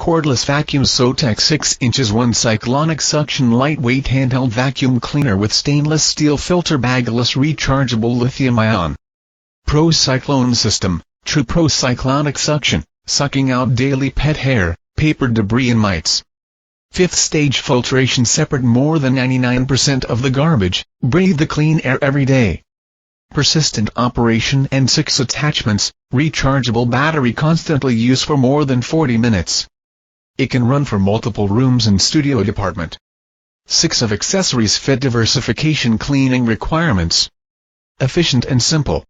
Cordless vacuum SOWTECH 6 inches 1 cyclonic suction lightweight handheld vacuum cleaner with stainless steel filter bagless rechargeable lithium-ion pro-cyclone system, true pro-cyclonic suction, sucking out daily pet hair, paper debris and mites. 5th stage filtration separate more than 99% of the garbage, breathe the clean air every day. Persistent operation and 6 attachments, rechargeable battery constantly use for more than 40 minutes. It can run for multiple rooms and studio department. 6 of accessories fit diversification cleaning requirements. Efficient and simple.